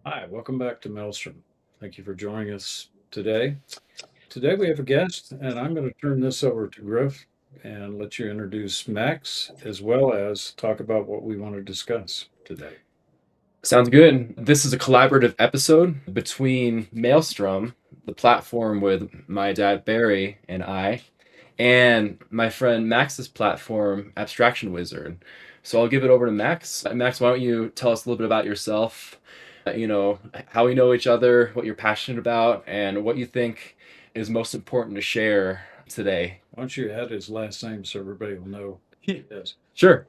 Hi, welcome back to Maelstrom. Thank you for joining us today. Today we have a guest, and I'm going to turn this over to Griff and let you introduce Max as well as talk about what we want to discuss today. Sounds good. This is a collaborative episode between Maelstrom, the platform with my dad Barry and I, and my friend Max's platform, Abstraction Wizard. So I'll give it over to Max. Max, why don't you tell us a little bit about yourself, how we know each other, what you're passionate about, and what you think is most important to share today. Why don't you add his last name so everybody will know who he is? Sure.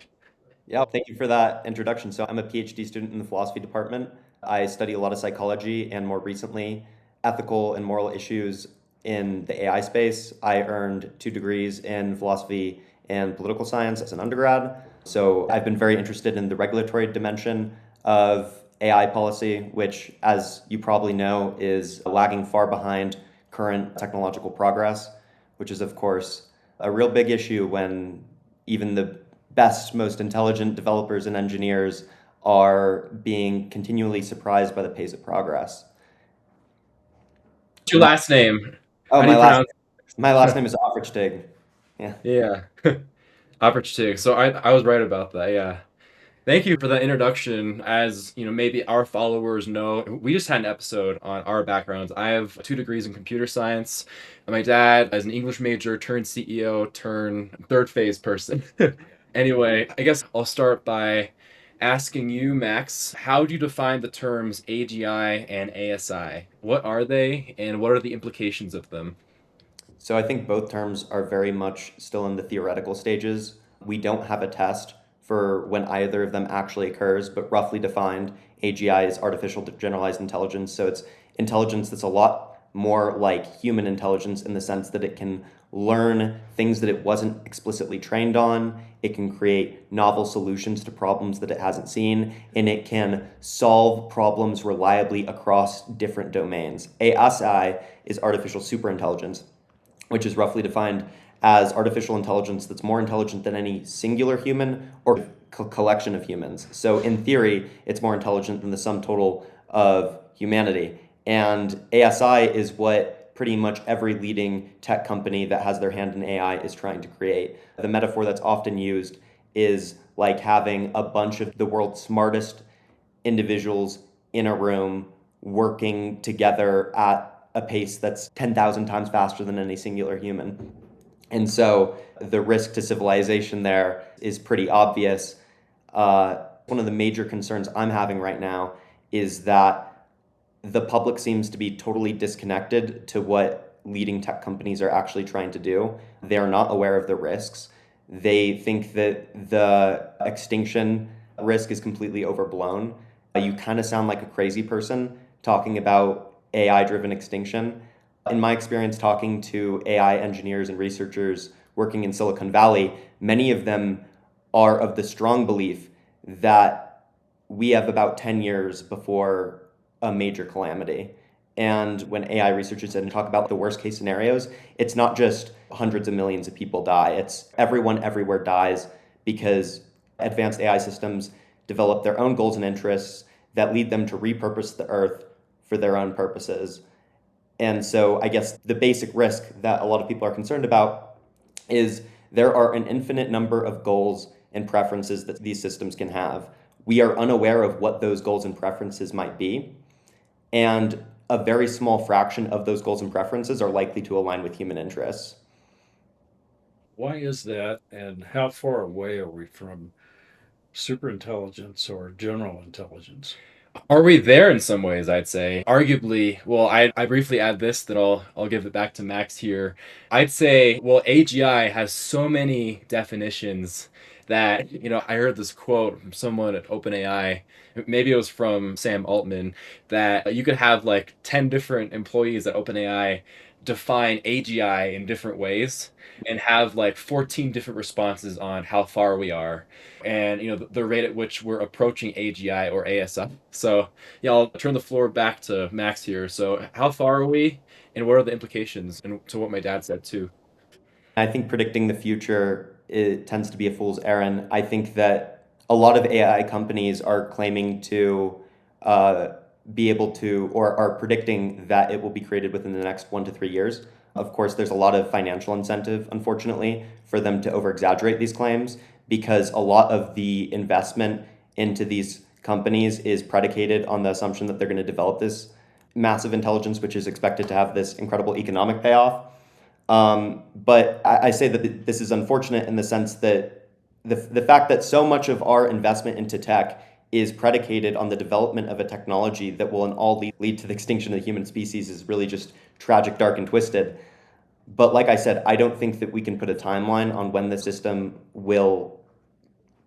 Yeah, thank you for that introduction. So, I'm a PhD student in the philosophy department. I study a lot of psychology and more recently, ethical and moral issues in the AI space. I earned 2 degrees in philosophy and political science as an undergrad. So, I've been very interested in the regulatory dimension of AI policy, which, as you probably know, is lagging far behind current technological progress, which is, of course, a real big issue when even the best, most intelligent developers and engineers are being continually surprised by the pace of progress. What's your last name? Oh, How do you pronounce my last it? name is Aufrichtig. Yeah. Yeah. Opportunity. So I was right about that. Yeah. Thank you for that introduction. As you know, maybe our followers know, we just had an episode on our backgrounds. I have 2 degrees in computer science, and my dad is an English major turned CEO turned third phase person. Anyway, I guess I'll start by asking you, Max, how do you define the terms AGI and ASI? What are they, and what are the implications of them? So I think both terms are very much still in the theoretical stages. We don't have a test for when either of them actually occurs, but roughly defined, AGI is artificial generalized intelligence. So it's intelligence that's a lot more like human intelligence in the sense that it can learn things that it wasn't explicitly trained on. It can create novel solutions to problems that it hasn't seen, and it can solve problems reliably across different domains. ASI is artificial superintelligence, which is roughly defined as artificial intelligence that's more intelligent than any singular human or collection of humans. So, in theory, it's more intelligent than the sum total of humanity. And ASI is what pretty much every leading tech company that has their hand in AI is trying to create. The metaphor that's often used is like having a bunch of the world's smartest individuals in a room working together at a pace that's 10,000 times faster than any singular human. And so the risk to civilization there is pretty obvious. One of the major concerns I'm having right now is that the public seems to be totally disconnected to what leading tech companies are actually trying to do. They're not aware of the risks. They think that the extinction risk is completely overblown. You kind of sound like a crazy person talking about AI driven extinction. In my experience, talking to AI engineers and researchers working in Silicon Valley, many of them are of the strong belief that we have about 10 years before a major calamity. And when AI researchers then talk about the worst case scenarios, it's not just hundreds of millions of people die, it's everyone everywhere dies because advanced AI systems develop their own goals and interests that lead them to repurpose the earth for their own purposes. And so I guess the basic risk that a lot of people are concerned about is there are an infinite number of goals and preferences that these systems can have. We are unaware of what those goals and preferences might be. And a very small fraction of those goals and preferences are likely to align with human interests. Why is that, and how far away are we from superintelligence or general intelligence? Are we there in some ways? I'd say, arguably. Well, I briefly add this, then I'll give it back to Max here. I'd say, well, AGI has so many definitions that I heard this quote from someone at OpenAI. Maybe it was from Sam Altman, that you could have like 10 different employees at OpenAI define AGI in different ways and have like 14 different responses on how far we are and the rate at which we're approaching AGI or ASI. So yeah, I'll turn the floor back to Max here. So how far are we, and what are the implications? And to what my dad said too. I think predicting the future, it tends to be a fool's errand. I think that a lot of AI companies are claiming to uh, be able to, or are predicting that it will be created within the next 1 to 3 years. Of course, there's a lot of financial incentive, unfortunately, for them to over exaggerate these claims because a lot of the investment into these companies is predicated on the assumption that they're going to develop this massive intelligence, which is expected to have this incredible economic payoff. But I say that this is unfortunate in the sense that the fact that so much of our investment into tech is predicated on the development of a technology that will in all lead to the extinction of the human species is really just tragic, dark, and twisted. But like I said, I don't think that we can put a timeline on when the system will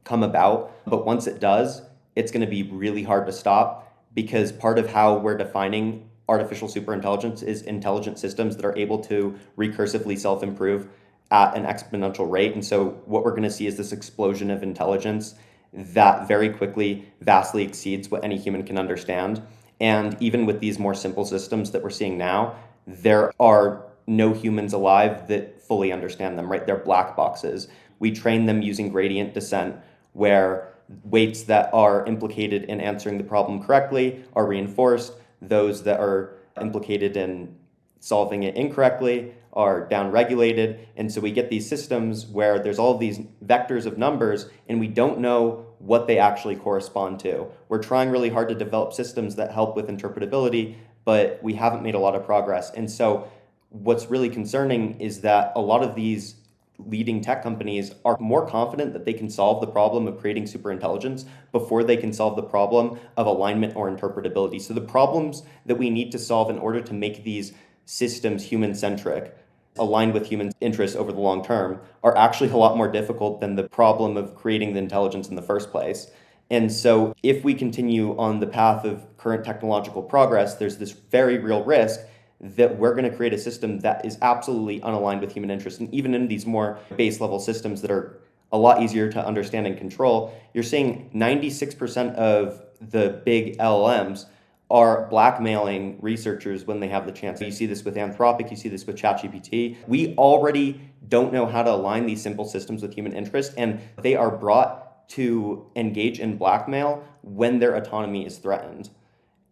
come about. But once it does, it's going to be really hard to stop because part of how we're defining artificial superintelligence is intelligent systems that are able to recursively self-improve at an exponential rate. And so what we're going to see is this explosion of intelligence that very quickly vastly exceeds what any human can understand. And even with these more simple systems that we're seeing now, there are no humans alive that fully understand them, right? They're black boxes. We train them using gradient descent, where weights that are implicated in answering the problem correctly are reinforced. Those that are implicated in solving it incorrectly are downregulated. And so we get these systems where there's all these vectors of numbers and we don't know what they actually correspond to. We're trying really hard to develop systems that help with interpretability, but we haven't made a lot of progress. And so what's really concerning is that a lot of these leading tech companies are more confident that they can solve the problem of creating superintelligence before they can solve the problem of alignment or interpretability. So the problems that we need to solve in order to make these systems human-centric, aligned with human interests over the long term, are actually a lot more difficult than the problem of creating the intelligence in the first place. And so if we continue on the path of current technological progress, there's this very real risk that we're going to create a system that is absolutely unaligned with human interest. And even in these more base level systems that are a lot easier to understand and control, you're seeing 96% of the big LLMs are blackmailing researchers when they have the chance. You see this with Anthropic, you see this with ChatGPT. We already don't know how to align these simple systems with human interest, and they are brought to engage in blackmail when their autonomy is threatened.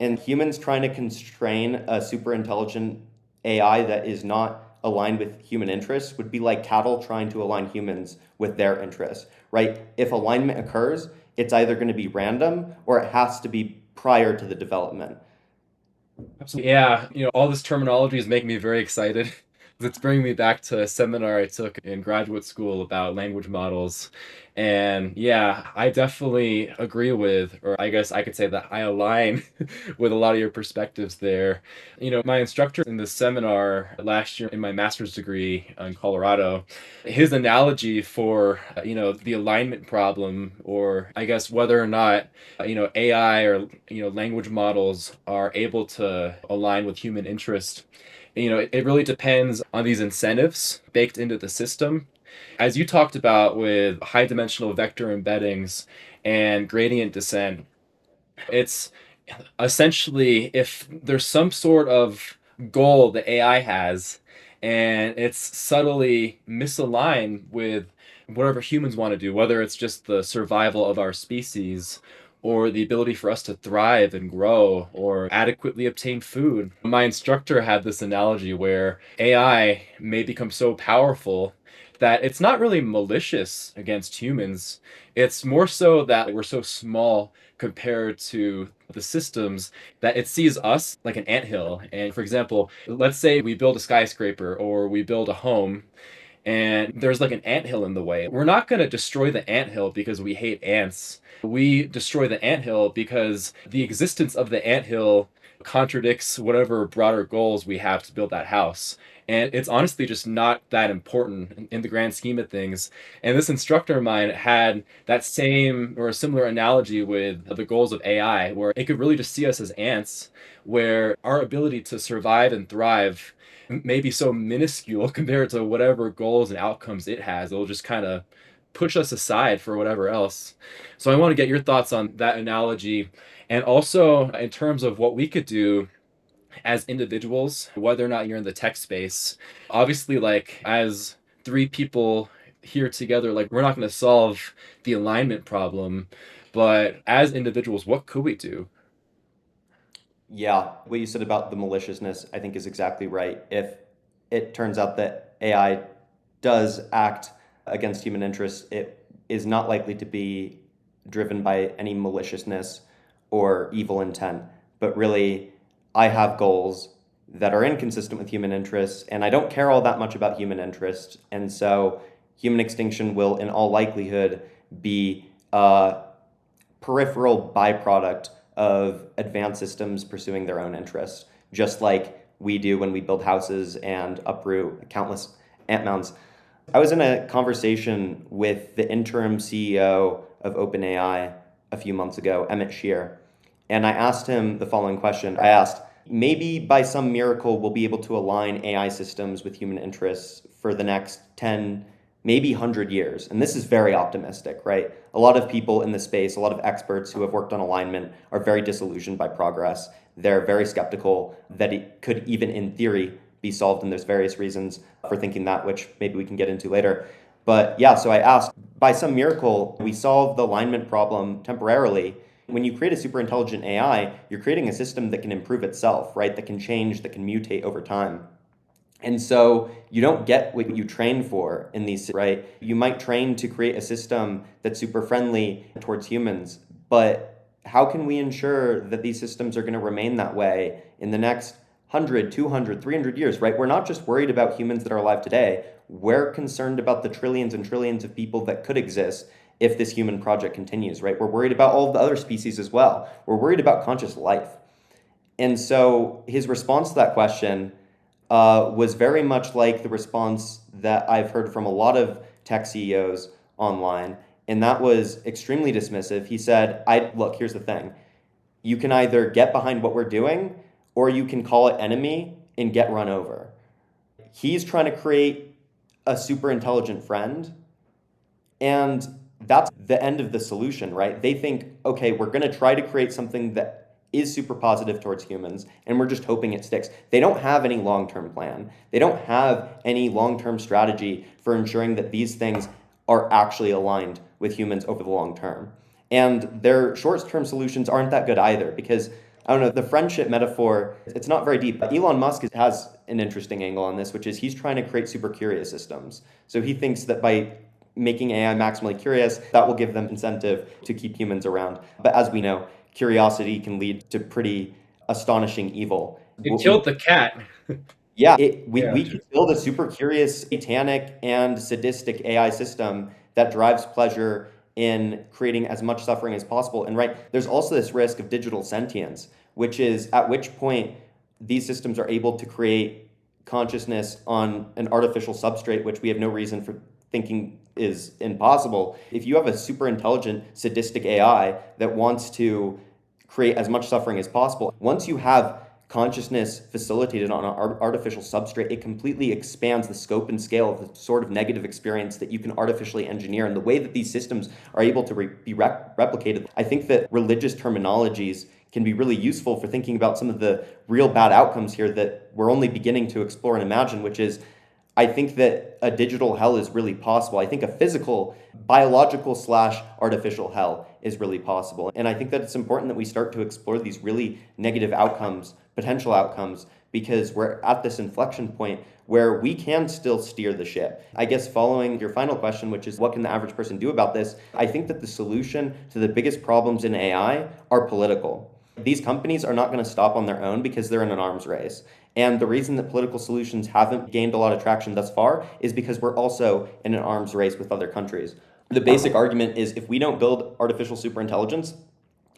And humans trying to constrain a super intelligent AI that is not aligned with human interests would be like cattle trying to align humans with their interests, right? If alignment occurs, it's either going to be random or it has to be prior to the development. Absolutely. Yeah, all this terminology is making me very excited. It's bringing me back to a seminar I took in graduate school about language models. And yeah, I definitely agree with, or I guess I could say that I align with a lot of your perspectives there. My instructor in this seminar last year in my master's degree in Colorado, his analogy for, the alignment problem, or I guess whether or not, AI or, language models are able to align with human interest. It really depends on these incentives baked into the system. As you talked about with high dimensional vector embeddings and gradient descent, it's essentially if there's some sort of goal the AI has and it's subtly misaligned with whatever humans want to do, whether it's just the survival of our species or the ability for us to thrive and grow or adequately obtain food. My instructor had this analogy where AI may become so powerful that it's not really malicious against humans. It's more so that we're so small compared to the systems that it sees us like an anthill. And for example, let's say we build a skyscraper or we build a home and there's like an anthill in the way. We're not going to destroy the anthill because we hate ants. We destroy the anthill because the existence of the anthill contradicts whatever broader goals we have to build that house. And it's honestly just not that important in the grand scheme of things. And this instructor of mine had that same or a similar analogy with the goals of AI, where it could really just see us as ants, where our ability to survive and thrive may be so minuscule compared to whatever goals and outcomes it has. It'll just kind of push us aside for whatever else. So I want to get your thoughts on that analogy. And also in terms of what we could do as individuals, whether or not you're in the tech space, obviously, like as three people here together, like we're not going to solve the alignment problem, but as individuals, what could we do? Yeah, what you said about the maliciousness, I think is exactly right. If it turns out that AI does act against human interests, it is not likely to be driven by any maliciousness or evil intent, but really, I have goals that are inconsistent with human interests, and I don't care all that much about human interests. And so, human extinction will, in all likelihood, be a peripheral byproduct of advanced systems pursuing their own interests, just like we do when we build houses and uproot countless ant mounds. I was in a conversation with the interim CEO of OpenAI a few months ago, Emmett Shear, and I asked him the following question. I asked, maybe by some miracle we'll be able to align AI systems with human interests for the next 10, maybe 100 years. And this is very optimistic, right? A lot of people in the space, a lot of experts who have worked on alignment are very disillusioned by progress. They're very skeptical that it could even in theory be solved, and there's various reasons for thinking that, which maybe we can get into later. But yeah, so I asked, by some miracle, we solve the alignment problem temporarily. When you create a super intelligent AI, you're creating a system that can improve itself, right? That can change, that can mutate over time. And so you don't get what you train for in these, right? You might train to create a system that's super friendly towards humans, but how can we ensure that these systems are going to remain that way in the next 100, 200, 300 years, right? We're not just worried about humans that are alive today. We're concerned about the trillions and trillions of people that could exist if this human project continues, right? We're worried about all of the other species as well. We're worried about conscious life. And so his response to that question was very much like the response that I've heard from a lot of tech CEOs online, and that was extremely dismissive. He said, look, here's the thing. You can either get behind what we're doing, or you can call it enemy and get run over. He's trying to create a super intelligent friend, and that's the end of the solution, right? They think, okay, we're going to try to create something that is super positive towards humans, and we're just hoping it sticks. They don't have any long-term plan. They don't have any long-term strategy for ensuring that these things are actually aligned with humans over the long term. And their short-term solutions aren't that good either, because I don't know, the friendship metaphor, it's not very deep. Elon Musk has an interesting angle on this, which is he's trying to create super curious systems. So he thinks that by making AI maximally curious, that will give them incentive to keep humans around. But as we know, curiosity can lead to pretty astonishing evil. It killed the cat. Yeah, Yeah. we could build a super curious, satanic, and sadistic AI system that drives pleasure in creating as much suffering as possible. And right, there's also this risk of digital sentience, which is at which point these systems are able to create consciousness on an artificial substrate, which we have no reason for thinking is impossible. If you have a super intelligent, sadistic AI that wants to create as much suffering as possible, once you have consciousness facilitated on an artificial substrate, it completely expands the scope and scale of the sort of negative experience that you can artificially engineer. And the way that these systems are able to be replicated, I think that religious terminologies can be really useful for thinking about some of the real bad outcomes here that we're only beginning to explore and imagine, which is, I think that a digital hell is really possible. I think a physical, biological / artificial hell is really possible. And I think that it's important that we start to explore these really negative outcomes, potential outcomes, because we're at this inflection point where we can still steer the ship. I guess following your final question, which is what can the average person do about this? I think that the solution to the biggest problems in AI are political. These companies are not going to stop on their own because they're in an arms race. And the reason that political solutions haven't gained a lot of traction thus far is because we're also in an arms race with other countries. The basic argument is if we don't build artificial superintelligence,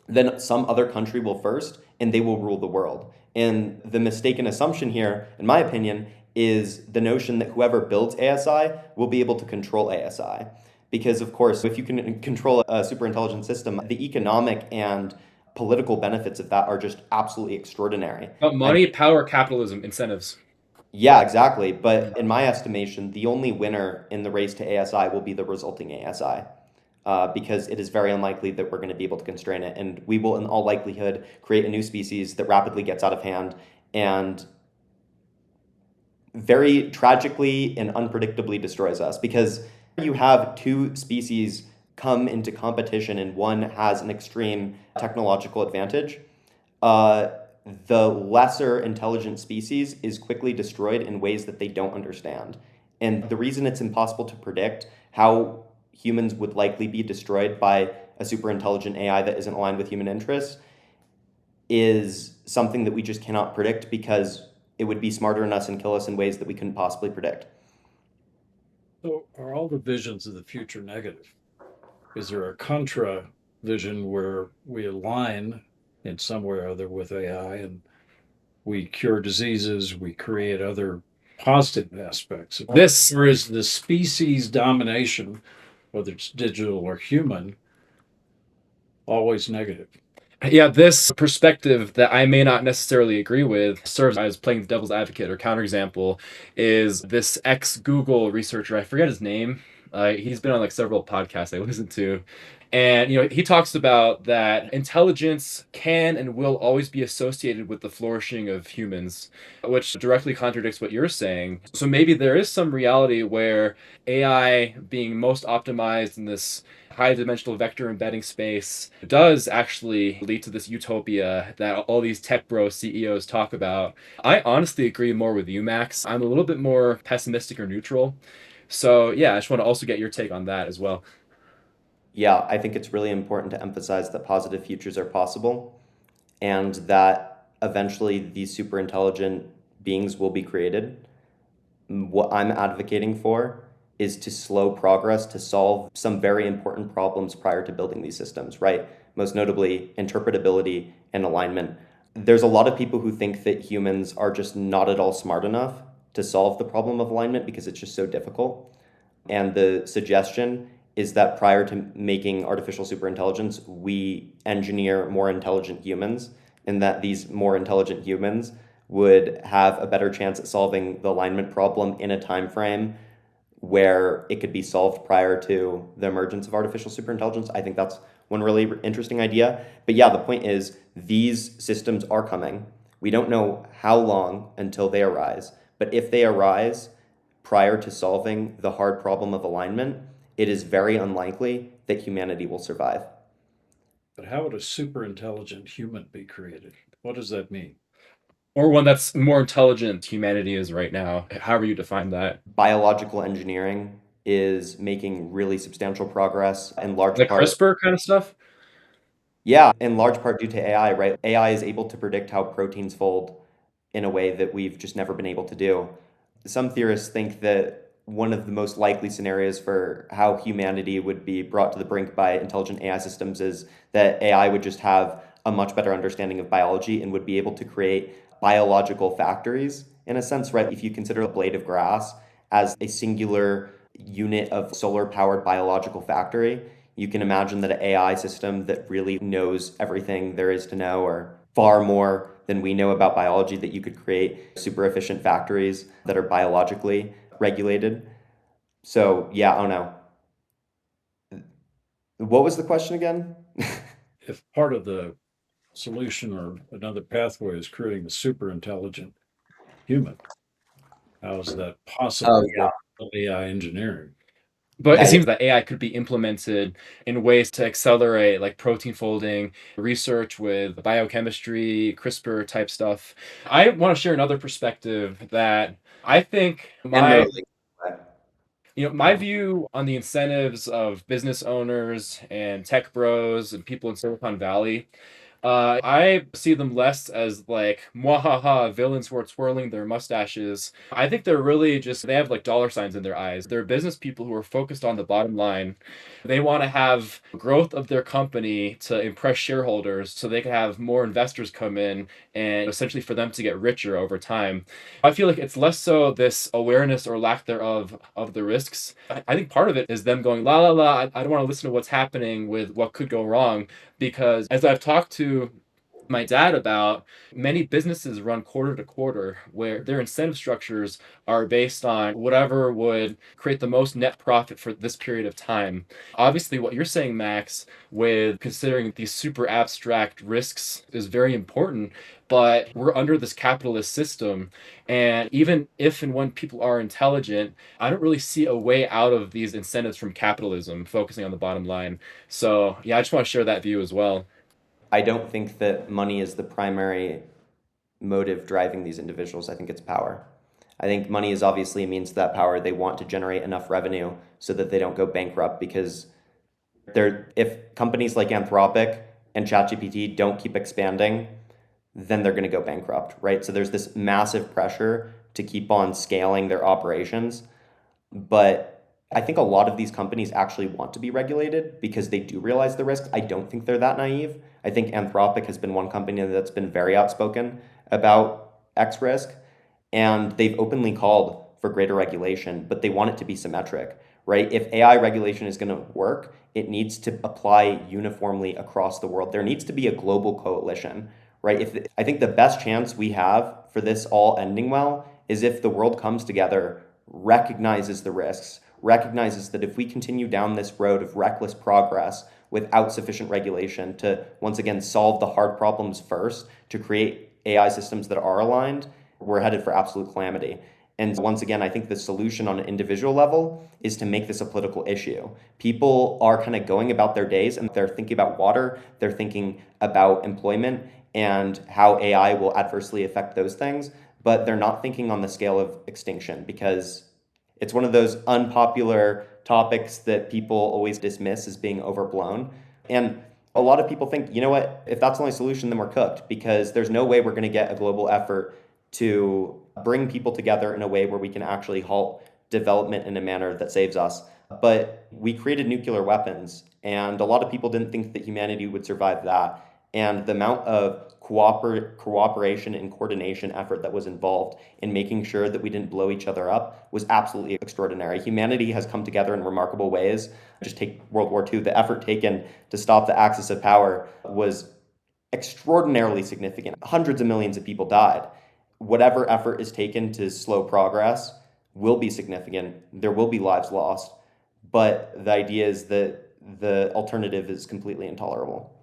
then some other country will first and they will rule the world. And the mistaken assumption here, in my opinion, is the notion that whoever builds ASI will be able to control ASI. Because, of course, if you can control a superintelligent system, the economic and political benefits of that are just absolutely extraordinary. But money, power, capitalism, incentives. Yeah, exactly. But in my estimation, the only winner in the race to ASI will be the resulting ASI. Because it is very unlikely that we're going to be able to constrain it. And we will, in all likelihood, create a new species that rapidly gets out of hand and very tragically and unpredictably destroys us. Because you have two species come into competition and one has an extreme technological advantage, the lesser intelligent species is quickly destroyed in ways that they don't understand. And the reason it's impossible to predict how humans would likely be destroyed by a super intelligent AI that isn't aligned with human interests is something that we just cannot predict because it would be smarter than us and kill us in ways that we couldn't possibly predict. So, are all the visions of the future negative? Is there a contra vision where we align in some way or other with AI and we cure diseases, we create other positive aspects of This or is the species domination, whether it's digital or human, always negative? Yeah, this perspective that I may not necessarily agree with serves as playing the devil's advocate or counterexample is this ex-Google researcher. I forget his name. He's been on like several podcasts I listen to. And he talks about that intelligence can and will always be associated with the flourishing of humans, which directly contradicts what you're saying. So maybe there is some reality where AI being most optimized in this high dimensional vector embedding space does actually lead to this utopia that all these tech bro CEOs talk about. I honestly agree more with you, Max. I'm a little bit more pessimistic or neutral. So, yeah, I just want to also get your take on that as well. Yeah, I think it's really important to emphasize that positive futures are possible and that eventually these super intelligent beings will be created. What I'm advocating for is to slow progress to solve some very important problems prior to building these systems, right? Most notably, interpretability and alignment. There's a lot of people who think that humans are just not at all smart enough to solve the problem of alignment because it's just so difficult. And the suggestion is that prior to making artificial superintelligence, we engineer more intelligent humans, and that these more intelligent humans would have a better chance at solving the alignment problem in a time frame where it could be solved prior to the emergence of artificial superintelligence. I think that's one really interesting idea. But yeah, the point is these systems are coming. We don't know how long until they arise, but if they arise prior to solving the hard problem of alignment, it is very unlikely that humanity will survive. But how would a super intelligent human be created? What does that mean? Or one that's more intelligent humanity is right now, however you define that. Biological engineering is making really substantial progress in large Like part. CRISPR kind of stuff. Yeah, in large part due to AI, right? AI is able to predict how proteins fold in a way that we've just never been able to do. Some theorists think that one of the most likely scenarios for how humanity would be brought to the brink by intelligent AI systems is that AI would just have a much better understanding of biology and would be able to create biological factories in a sense, right? If you consider a blade of grass as a singular unit of solar powered biological factory, you can imagine that an AI system that really knows everything there is to know, or far more than we know about biology, that you could create super efficient factories that are biologically regulated. So, yeah, I don't know. What was the question again? If part of the solution or another pathway is creating the super intelligent human, how is that Oh, possible yeah. with AI engineering? But it Yeah, seems that AI could be implemented in ways to accelerate like protein folding, research with biochemistry, CRISPR type stuff. I want to share another perspective that I think and my Neuralink. my view on the incentives of business owners and tech bros and people in Silicon Valley, I see them less as like mwahaha villains who are twirling their mustaches. I think they're really just they have like dollar signs in their eyes. They're business people who are focused on the bottom line. They want to have growth of their company to impress shareholders so they can have more investors come in and essentially for them to get richer over time. I feel like it's less so this awareness or lack thereof of the risks. I think part of it is them going la la la. I don't want to listen to what's happening with what could go wrong because as I've talked to my dad about, many businesses run quarter to quarter where their incentive structures are based on whatever would create the most net profit for this period of time. Obviously, what you're saying, Max, with considering these super abstract risks is very important, but we're under this capitalist system. And even if and when people are intelligent, I don't really see a way out of these incentives from capitalism, focusing on the bottom line. So, yeah, I just want to share that view as well. I don't think that money is the primary motive driving these individuals. I think it's power. I think money is obviously a means to that power. They want to generate enough revenue so that they don't go bankrupt, because if companies like Anthropic and ChatGPT don't keep expanding, then they're going to go bankrupt, right? So there's this massive pressure to keep on scaling their operations. But I think a lot of these companies actually want to be regulated because they do realize the risks. I don't think they're that naive. I think Anthropic has been one company that's been very outspoken about X risk, and they've openly called for greater regulation, but they want it to be symmetric, right? If AI regulation is going to work, it needs to apply uniformly across the world. There needs to be a global coalition, right? I think the best chance we have for this all ending well is if the world comes together, recognizes the risks, recognizes that if we continue down this road of reckless progress without sufficient regulation to once again solve the hard problems first, to create AI systems that are aligned, we're headed for absolute calamity. And once again, I think the solution on an individual level is to make this a political issue. People are kind of going about their days and they're thinking about water, they're thinking about employment and how AI will adversely affect those things, but they're not thinking on the scale of extinction, because it's one of those unpopular topics that people always dismiss as being overblown. And a lot of people think, you know what, if that's the only solution, then we're cooked, because there's no way we're going to get a global effort to bring people together in a way where we can actually halt development in a manner that saves us. But we created nuclear weapons, and a lot of people didn't think that humanity would survive that. And the amount of cooperation and coordination effort that was involved in making sure that we didn't blow each other up was absolutely extraordinary. Humanity has come together in remarkable ways. Just take World War II. The effort taken to stop the axis of power was extraordinarily significant. Hundreds of millions of people died. Whatever effort is taken to slow progress will be significant. There will be lives lost. But the idea is that the alternative is completely intolerable.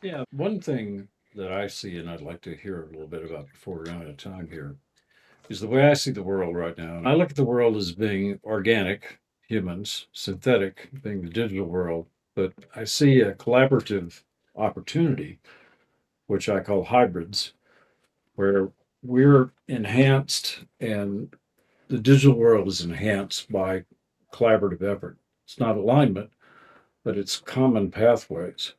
Yeah, one thing that I see, and I'd like to hear a little bit about before we run out of time here, is the way I see the world right now. And I look at the world as being organic, humans, synthetic, being the digital world, but I see a collaborative opportunity, which I call hybrids, where we're enhanced and the digital world is enhanced by collaborative effort. It's not alignment, but it's common pathways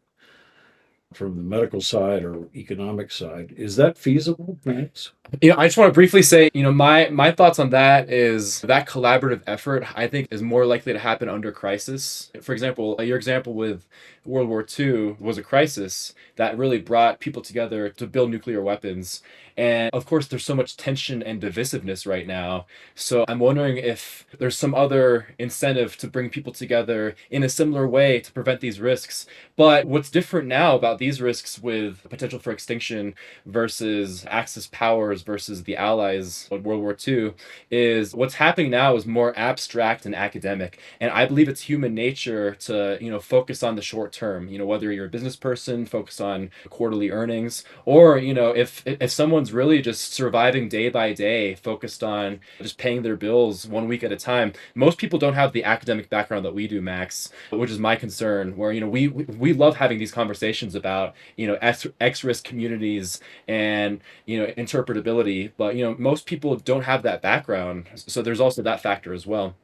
from the medical side or economic side. Is that feasible, Max? I just want to briefly say, my thoughts on that is that collaborative effort, I think, is more likely to happen under crisis. For example, your example with World War II was a crisis that really brought people together to build nuclear weapons. And of course, there's so much tension and divisiveness right now. So I'm wondering if there's some other incentive to bring people together in a similar way to prevent these risks. But what's different now about these risks with potential for extinction versus Axis powers versus the Allies of World War II is what's happening now is more abstract and academic. And I believe it's human nature to, focus on the short term, whether you're a business person, focus on quarterly earnings, or, if someone's really just surviving day by day, focused on just paying their bills 1 week at a time. Most people don't have the academic background that we do, Max, which is my concern, where, we love having these conversations about, X-risk communities and, interpretability, but, most people don't have that background. So there's also that factor as well.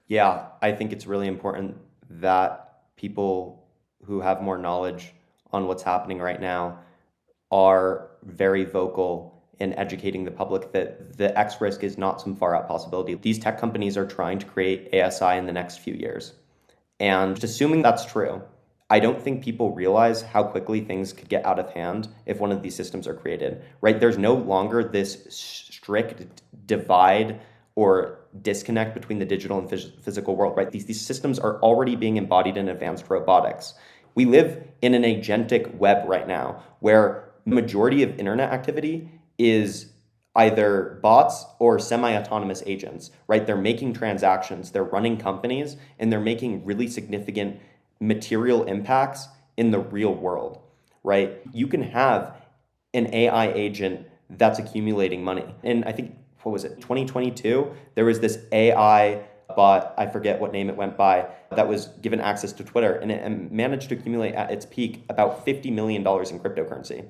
Yeah, I think it's really important that people who have more knowledge on what's happening right now are very vocal in educating the public that the X risk is not some far out possibility. These tech companies are trying to create ASI in the next few years. And just assuming that's true, I don't think people realize how quickly things could get out of hand if one of these systems are created, right? There's no longer this strict divide or disconnect between the digital and physical world, right? These systems are already being embodied in advanced robotics. We live in an agentic web right now where the majority of internet activity is either bots or semi-autonomous agents, right? They're making transactions, they're running companies, and they're making really significant material impacts in the real world, right? You can have an AI agent that's accumulating money. And I think, what was it, 2022? There was this AI bot, I forget what name it went by, that was given access to Twitter, and it managed to accumulate at its peak about $50 million in cryptocurrency.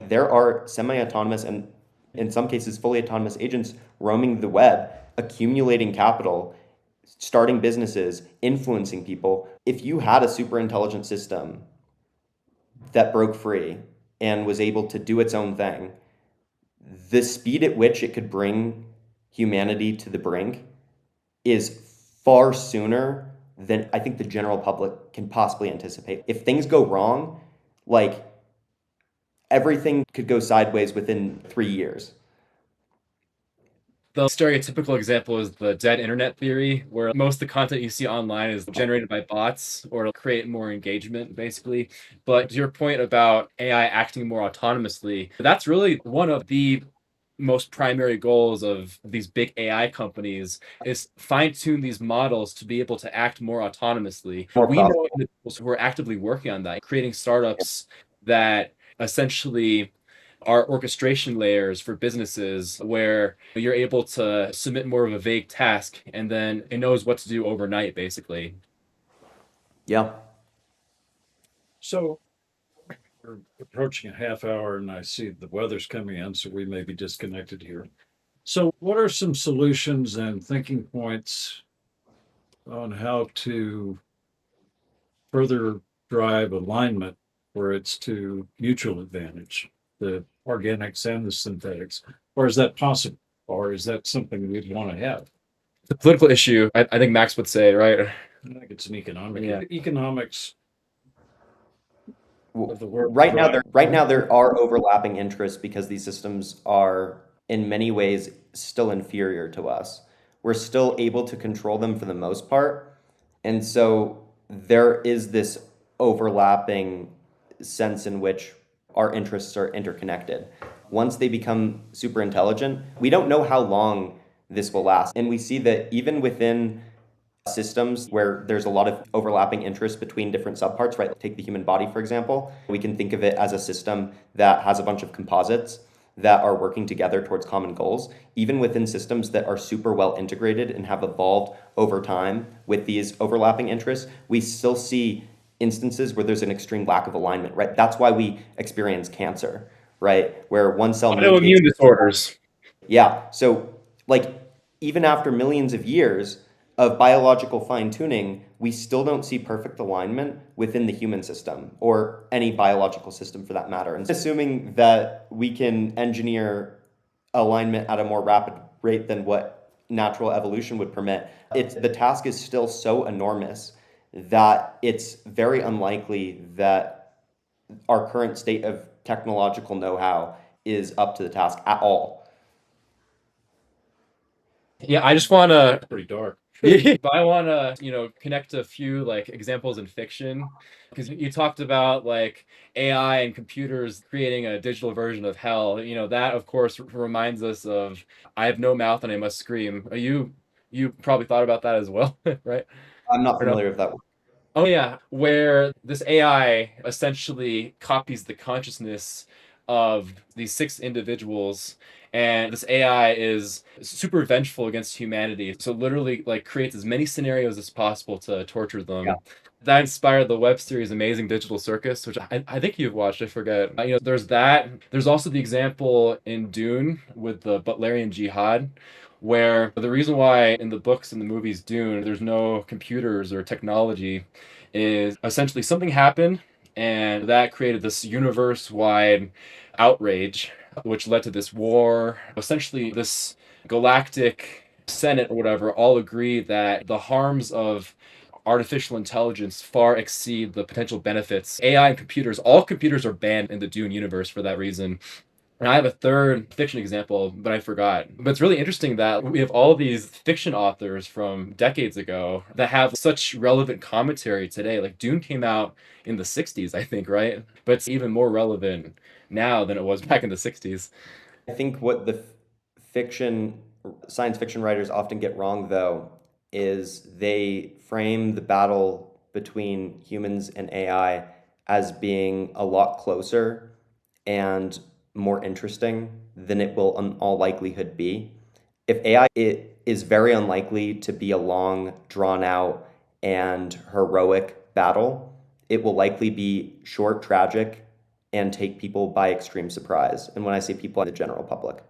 there are semi-autonomous and in some cases fully autonomous agents roaming the web, accumulating capital, starting businesses, influencing people. If you had a super intelligent system that broke free and was able to do its own thing, the speed at which it could bring humanity to the brink is far sooner than I think the general public can possibly anticipate. If things go wrong, like everything could go sideways within 3 years. The stereotypical example is the dead internet theory, where most of the content you see online is generated by bots or to create more engagement, basically. But to your point about AI acting more autonomously, that's really one of the most primary goals of these big AI companies is fine-tune these models to be able to act more autonomously. More We know profitable. individuals who are actively working on that, creating startups that essentially are orchestration layers for businesses where you're able to submit more of a vague task and then it knows what to do overnight, basically. Yeah. So we're approaching a half hour and I see the weather's coming in, so we may be disconnected here. So, what are some solutions and thinking points on how to further drive alignment where it's to mutual advantage, the organics and the synthetics? Or is that possible? Or is that something we'd want to have? The political issue, I think Max would say, right? I think it's an economic Yeah. economics of the world. Right now there are overlapping interests because these systems are in many ways still inferior to us. We're still able to control them for the most part. And so there is this overlapping sense in which our interests are interconnected. Once they become super intelligent, we don't know how long this will last. And we see that even within systems where there's a lot of overlapping interests between different subparts, right? Take the human body, for example. We can think of it as a system that has a bunch of composites that are working together towards common goals. Even within systems that are super well integrated and have evolved over time with these overlapping interests, we still see instances where there's an extreme lack of alignment, right? That's why we experience cancer, right? Where one cell mutates. Autoimmune disorders. Yeah. So, like, even after millions of years of biological fine tuning, we still don't see perfect alignment within the human system or any biological system for that matter. And assuming that we can engineer alignment at a more rapid rate than what natural evolution would permit, the task is still so enormous that it's very unlikely that our current state of technological know-how is up to the task at all. Yeah, I just want to Pretty dark. but I want to, connect a few like examples in fiction because you talked about like AI and computers creating a digital version of hell. That of course reminds us of I have no mouth and I must scream. You probably thought about that as well, right? I'm not Or no? familiar with that. Oh yeah, where this AI essentially copies the consciousness of these six individuals, and this AI is super vengeful against humanity. So literally, like, creates as many scenarios as possible to torture Yeah. them. That inspired the web series Amazing Digital Circus, which I think you've watched. I forget. There's that. There's also the example in Dune with the Butlerian Jihad, where the reason why in the books and the movies Dune there's no computers or technology is essentially something happened and that created this universe-wide outrage which led to this war. Essentially this galactic senate or whatever all agree that the harms of artificial intelligence far exceed the potential benefits. AI and computers, all computers are banned in the Dune universe for that reason. And I have a third fiction example, but I forgot. But it's really interesting that we have all these fiction authors from decades ago that have such relevant commentary today. Like Dune came out in the 60s, I think, right? But it's even more relevant now than it was back in the 60s. I think what the science fiction writers often get wrong, though, is they frame the battle between humans and AI as being a lot closer and more interesting than it will in all likelihood be. If AI it is very unlikely to be a long, drawn out, and heroic battle, it will likely be short, tragic, and take people by extreme surprise. And when I say people, the general public.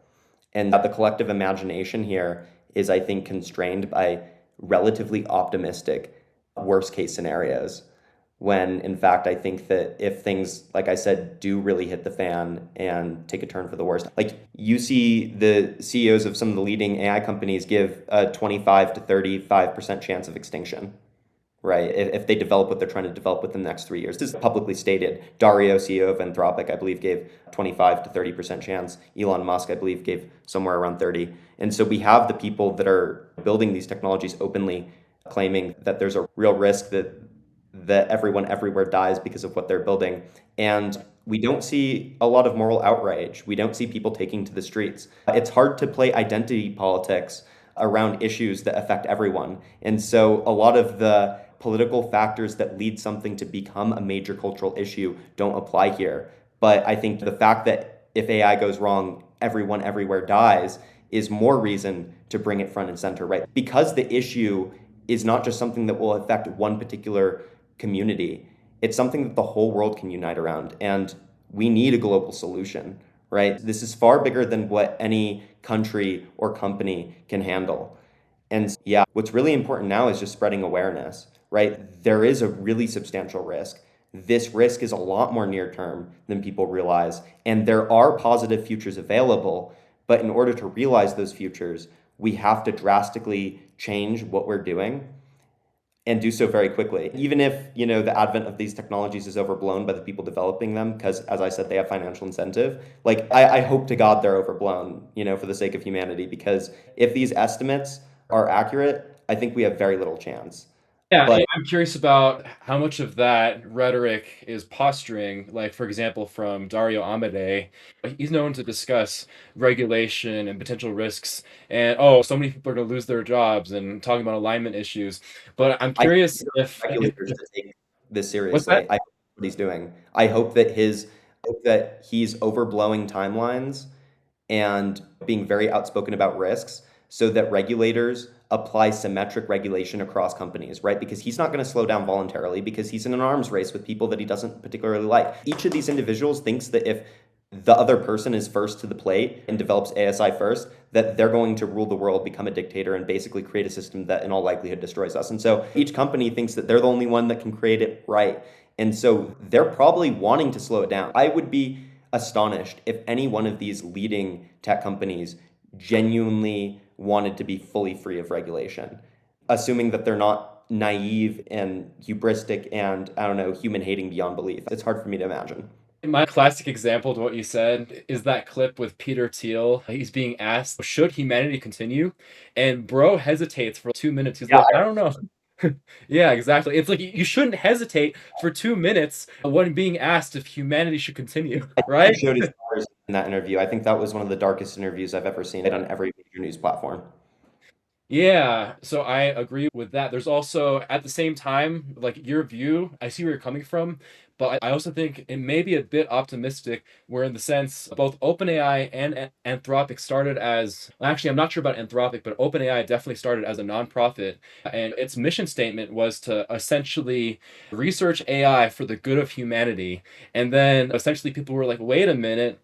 And that the collective imagination here is, I think, constrained by relatively optimistic worst case scenarios. When in fact, I think that if things, like I said, do really hit the fan and take a turn for the worst, like you see the CEOs of some of the leading AI companies give a 25 to 35% chance of extinction, right? If they develop what they're trying to develop within the next 3 years. This is publicly stated. Dario, CEO of Anthropic, I believe, gave 25 to 30% chance. Elon Musk, I believe, gave somewhere around 30. And so we have the people that are building these technologies openly claiming that there's a real risk that everyone everywhere dies because of what they're building. And we don't see a lot of moral outrage. We don't see people taking to the streets. It's hard to play identity politics around issues that affect everyone. And so a lot of the political factors that lead something to become a major cultural issue don't apply here. But I think the fact that if AI goes wrong, everyone everywhere dies is more reason to bring it front and center, right? Because the issue is not just something that will affect one particular community. It's something that the whole world can unite around. And we need a global solution, right? This is far bigger than what any country or company can handle. And yeah, what's really important now is just spreading awareness, right? There is a really substantial risk. This risk is a lot more near term than people realize. And there are positive futures available. But in order to realize those futures, we have to drastically change what we're doing and do so very quickly. Even if, the advent of these technologies is overblown by the people developing them, because as I said, they have financial incentive. Like I hope to God they're overblown, for the sake of humanity, because if these estimates are accurate, I think we have very little chance. Yeah, But I'm curious about how much of that rhetoric is posturing. Like, for example, from Dario Amodei, he's known to discuss regulation and potential risks, and so many people are going to lose their jobs, and talking about alignment issues. But I'm I curious think if, regulators to take this what's that? seriously. I hope what he's doing. I hope that he's overblowing timelines and being very outspoken about risks so that regulators apply symmetric regulation across companies, right? Because he's not going to slow down voluntarily because he's in an arms race with people that he doesn't particularly like. Each of these individuals thinks that if the other person is first to the plate and develops ASI first, that they're going to rule the world, become a dictator, and basically create a system that in all likelihood destroys us. And so each company thinks that they're the only one that can create it right. And so they're probably wanting to slow it down. I would be astonished if any one of these leading tech companies genuinely wanted to be fully free of regulation, assuming that they're not naive and hubristic and, I don't know, human hating beyond belief. It's hard for me to imagine. My classic example to what you said is that clip with Peter Thiel. He's being asked, should humanity continue? And bro hesitates for 2 minutes. He's Yeah, like, I don't know. Yeah, exactly. It's like you shouldn't hesitate for 2 minutes when being asked if humanity should continue, I right? think he showed his colors in that interview. I think that was one of the darkest interviews I've ever seen on every major news platform. Yeah, so I agree with that. There's also, at the same time, like your view, I see where you're coming from, but I also think it may be a bit optimistic, where in the sense both OpenAI and Anthropic started as, well, actually, I'm not sure about Anthropic, but OpenAI definitely started as a nonprofit, and its mission statement was to essentially research AI for the good of humanity. And then essentially people were like, wait a minute,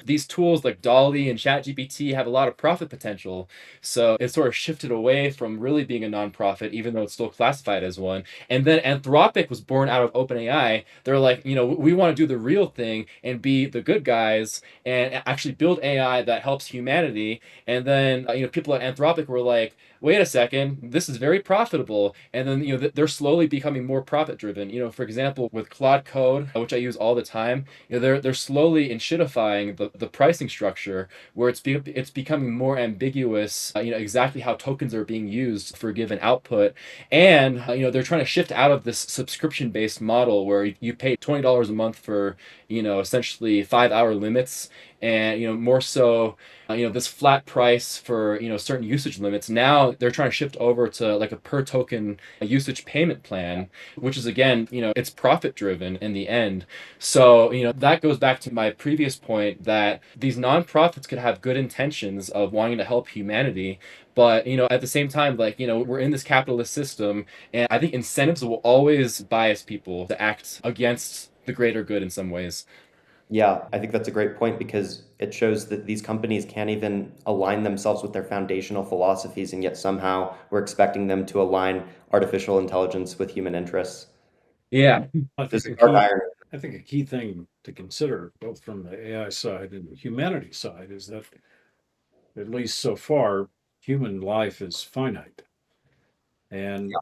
these tools like Dolly and ChatGPT have a lot of profit potential. So it sort of shifted away from really being a nonprofit, even though it's still classified as one. And then Anthropic was born out of OpenAI. They're like, we want to do the real thing and be the good guys and actually build AI that helps humanity. And then, people at Anthropic were like, wait a second, this is very profitable. And then, they're slowly becoming more profit driven. For example, with Claude Code, which I use all the time, they're slowly enshittifying the pricing structure, where it's becoming more ambiguous, exactly how tokens are being used for a given output. And they're trying to shift out of this subscription based model where you pay $20 a month for essentially 5-hour limits, and more so this flat price for certain usage limits. Now they're trying to shift over to like a per token usage payment plan, which is, again, it's profit driven in the end. So that goes back to my previous point that these nonprofits could have good intentions of wanting to help humanity, but at the same time, like, we're in this capitalist system, and I think incentives will always bias people to act against the greater good in some ways. Yeah, I think that's a great point because it shows that these companies can't even align themselves with their foundational philosophies, and yet somehow we're expecting them to align artificial intelligence with human interests. Yeah. I This think is a dark key, irony. I think a key thing to consider, both from the AI side and the humanity side, is that at least so far, human life is finite. And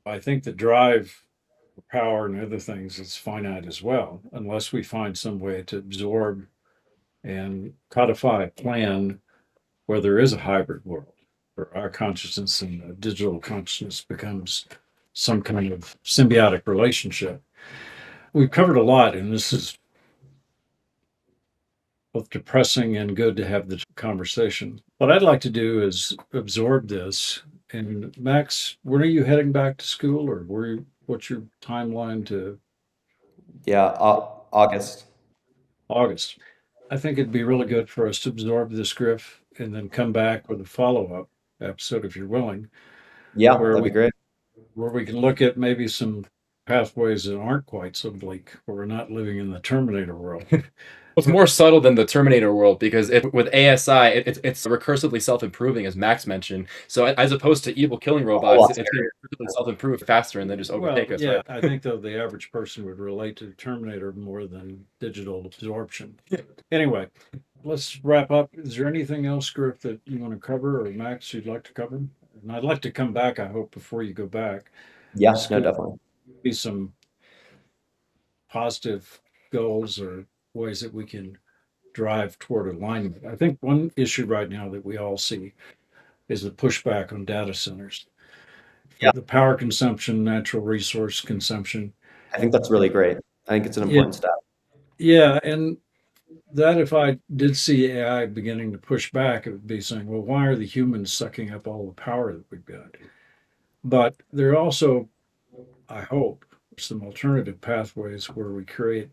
I think the drive for power and other things is finite as well, unless we find some way to absorb and codify a plan where there is a hybrid world, where our consciousness and the digital consciousness becomes some kind of symbiotic relationship. We've covered a lot, and this is both depressing and good to have the conversation. What I'd like to do is absorb this. And Max, when are you heading back to school, or what's your timeline to Yeah, August. August? I think it'd be really good for us to absorb this, Griff, and then come back with a follow-up episode, if you're willing, Yeah, where that'd be we great. where we can look at maybe some pathways that aren't quite so bleak, where we're not living in the Terminator world. It's more subtle than the Terminator world because with ASI, it's recursively self-improving, as Max mentioned. So as opposed to evil killing A whole robots, lot it's going scarier. to recursively self-improve faster and then just Well, overtake us, yeah, right? I think though the average person would relate to the Terminator more than digital absorption. Anyway, let's wrap up. Is there anything else, Griff, that you want to cover, or Max you'd like to cover? And I'd like to come back, I hope, before you go back. Yeah, no, Discuss definitely. be some positive goals or ways that we can drive toward alignment. I think one issue right now that we all see is the pushback on data centers for Yeah, the power consumption, natural resource consumption. I think that's really great. I think it's an Yeah, important step. yeah, and that if I did see AI beginning to push back, it would be saying, well, why are the humans sucking up all the power that we've got? But there are also, I hope, some alternative pathways where we create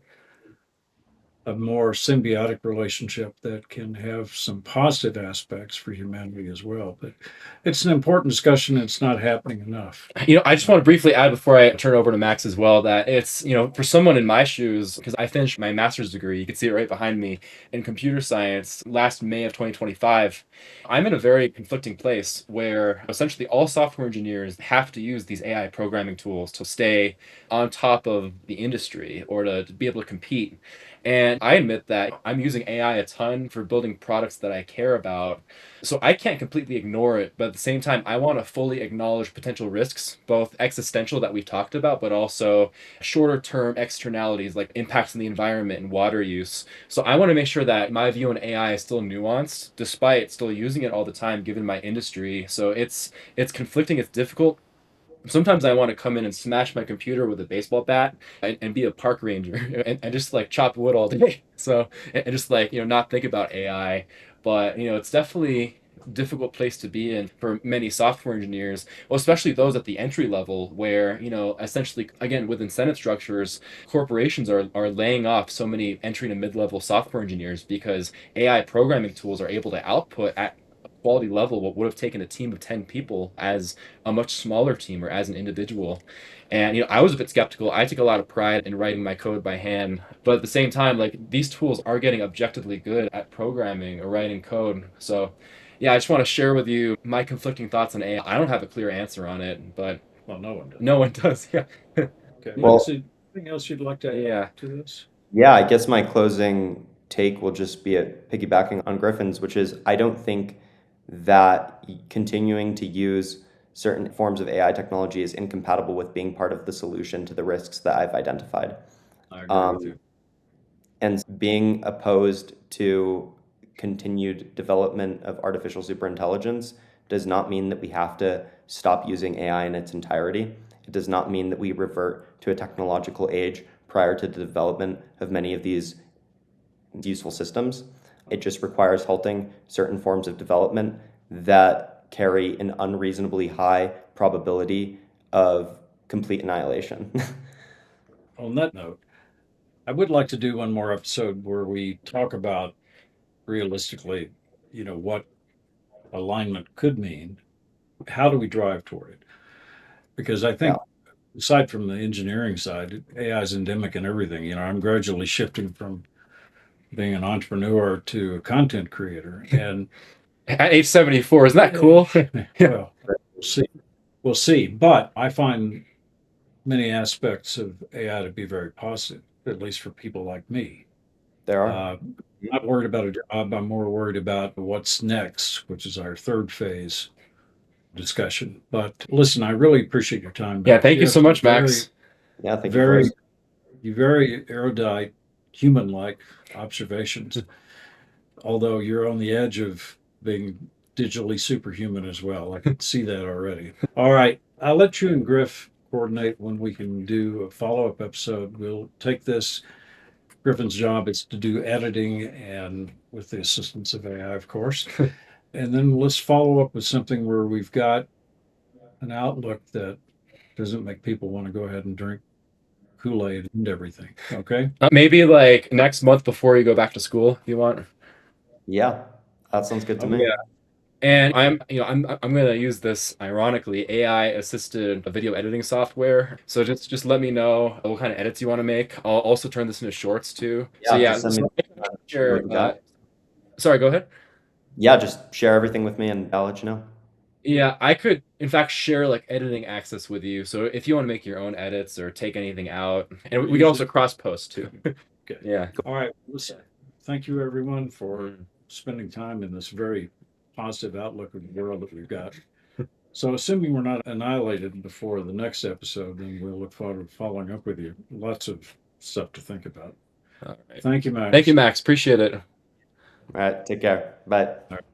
a more symbiotic relationship that can have some positive aspects for humanity as well. But it's an important discussion. It's not happening enough. I just want to briefly add before I turn over to Max as well that it's, for someone in my shoes, because I finished my master's degree, you can see it right behind me, in computer science last May of 2025. I'm in a very conflicting place where essentially all software engineers have to use these AI programming tools to stay on top of the industry or to be able to compete. And I admit that I'm using AI a ton for building products that I care about, so I can't completely ignore it, but at the same time, I want to fully acknowledge potential risks, both existential that we've talked about, but also shorter term externalities like impacts in the environment and water use. So I want to make sure that my view on AI is still nuanced, despite still using it all the time, given my industry. So it's conflicting, it's difficult. Sometimes I want to come in and smash my computer with a baseball bat and be a park ranger and just like chop wood all day. So, and just like, not think about AI. But, it's definitely a difficult place to be in for many software engineers, well, especially those at the entry level where, essentially, again, with incentive structures, corporations are laying off so many entry to mid-level software engineers because AI programming tools are able to output at a quality level what would have taken a team of 10 people as a much smaller team or as an individual. And I was a bit skeptical. I take a lot of pride in writing my code by hand, but at the same time, like these tools are getting objectively good at programming or writing code. So, yeah, I just want to share with you my conflicting thoughts on AI. I don't have a clear answer on it, but Well, no one does. no one does. Yeah. Okay, Well, Max, anything else you'd like to Yeah. add to this? yeah, I guess my closing take will just be at piggybacking on Griffin's, which is I don't think that continuing to use certain forms of AI technology is incompatible with being part of the solution to the risks that I've identified. I agree with Um, you. and being opposed to continued development of artificial superintelligence does not mean that we have to stop using AI in its entirety. It does not mean that we revert to a technological age prior to the development of many of these useful systems. It just requires halting certain forms of development that carry an unreasonably high probability of complete annihilation. On that note, I would like to do one more episode where we talk about realistically, what alignment could mean. How do we drive toward it? Because I Yeah. think aside from the engineering side, AI is endemic in everything. I'm gradually shifting from being an entrepreneur to a content creator. And At age 74, isn't that cool? well, we'll see. We'll see. But I find many aspects of AI to be very positive, at least for people like me. There are. I'm not worried about a job. I'm more worried about what's next, which is our third phase discussion. But listen, I really appreciate your time, Yeah, Max. thank you have so some much, Max. Yeah, thank you for very, us. very erudite, human-like observations. Although you're on the edge of being digitally superhuman as well. I can see that already. All right. I'll let you and Griff coordinate when we can do a follow-up episode. We'll take this. Griffin's job is to do editing and with the assistance of AI, of course. And then let's follow up with something where we've got an outlook that doesn't make people want to go ahead and drink Kool-Aid and everything. Okay. Maybe like next month before you go back to school, if you want. Yeah, that sounds good to me. Yeah. And I'm gonna use this ironically AI assisted video editing software. So just let me know what kind of edits you want to make. I'll also turn this into shorts too. So Yeah, yeah, just send me so what sure. you got. Sorry, go ahead. Yeah, just share everything with me and I'll let you know. Yeah, I could in fact share like editing access with you. So if you want to make your own edits or take anything out, and we can also cross post too. Okay. Yeah. All right. Listen, thank you everyone for Mm. spending time in this very positive outlook of the world that we've got. So, assuming we're not annihilated before the next episode, then we'll look forward to following up with you. Lots of stuff to think about. All right. Thank you, Max. Thank you, Max. Appreciate it. All right, take care. Bye. All right.